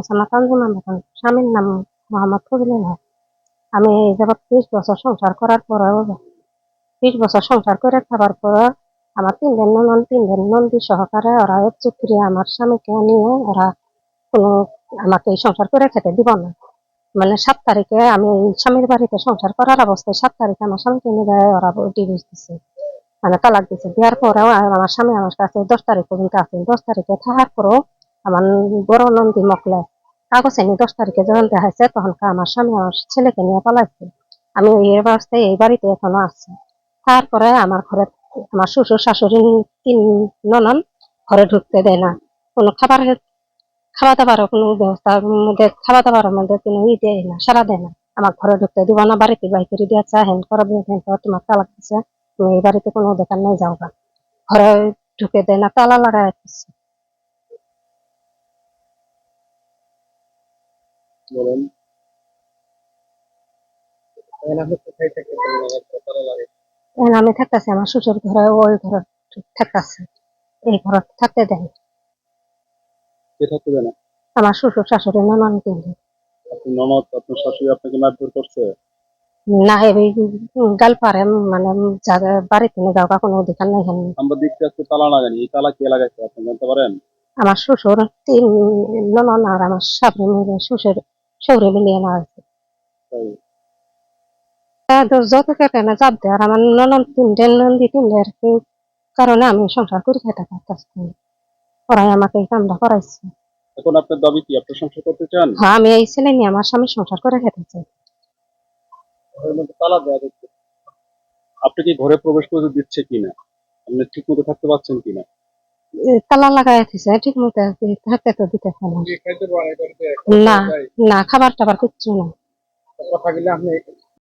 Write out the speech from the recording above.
আছে আমার তানজুমান বেগম, স্বামীর নাম মোহাম্মদ ফজলুল হক। আমি এই যাবৎ ৩০ বছর সংসার করার পরেও ৩০ বছর সংসার করে খাবার পরেও আমার ৩ জন ননদ, ৩ জন নন্দী সহকারে ওরা একজোট করে আমার স্বামীকে নিয়ে ওরা কোনো আমাকে এই সংসার করে খেতে দিব না। মানে ৭ তারিখে আমি এই স্বামীর বাড়িতে সংসার করার অবস্থায় ৭ তারিখে আমার স্বামীকে নিয়ে ওরা ডিভোর্স দিছে, মানে তালাক দিছে। দেওয়ার পরেও আমার স্বামী আমার কাছে ১০ তারিখ পর্যন্ত আছে। ১০ তারিখে থাকার পরেও আমার বড় নন্দী মকলে কাগজ এনে ১০ তারিখে যখন দেখাইছে তখনকার আমার স্বামী আমার ছেলেকে নিয়ে পালাইছে। আমি এই অবস্থায় এই বাড়িতে এখনো আছি। তারপরে আমার ঘরে আমার শ্বশুর শাশুড়ি ৩ ননদ ঘরে ঢুকতে দেয় না। কোনো খাওয়া দাওয়ারও কোনো ব্যবস্থার মধ্যে খাওয়া দাওয়ার মধ্যে কোনো দেয় না, সাড়া দেয় না। আমার ঘরে ঢুকতে দিব না, বাড়িতে বাই করে দিয়েছে, হ্যান করো হ্যান করো, তোমার তালাক দিছে, তুমি এই বাড়িতে কোনো অধিকার নাই, যাও গা। ঘরে ঢুকে দেয় না, তালা লাগায় দিচ্ছে। বলেন। এখন আপনি কোথায় থাকতেছেন? তালা লাগে। এখন আমি থাকতেছি আমার শ্বশুর ঘরে, ওই ঘরে থাকতেছে, এই ঘরে থাকতে দেয় না। কে থাকতে দেয় না? আমার শ্বশুর শাশুড়ি ননদ দিলে আপনি ননদ, আপনার শাশুড়ি আপনাকে মারধর করছে? না, এই গাল পারে, মানে বাড়িতে নিয়ে যাওয়া কোনো অধিকার নাই। আমরা দেখতে আজকে তালা লাগানি, এই তালা কে লাগাইছে আপনি জানতে পারেন? আমার শ্বশুর ৩ ননদ আর আমার শাশুড়ি মিলে শ্বশুর শৌরে মিলিয়ে নেওয়া হয়েছে। তাই যত কেটে চাপ দেয়, আর আমার ননদ ৩ নন্দী ৩ আর কি কারণে আমি সংসার করে খেতে পারতেছি। ওরাই আমাকে এই কামটা করাইছে। এখন আপনার দাবি কি? আপনি সংসার করতে চান? হ্যাঁ, আমি এই ছেলে নিয়ে আমার স্বামী সংসার করে খেতে চাই। ঘরের মধ্যে তালা দেওয়া দেখতে, আপনি কি ঘরে প্রবেশ করতে দিচ্ছে কিনা, আপনি ঠিক মতো থাকতে পারছেন কিনা? তালা লাগাই দিছে ঠিক মতো, থাকতে তো দিতেছে না। খাইতে পারে না, না, খাবার টাবার কিচ্ছু না। কথা বলে আপনি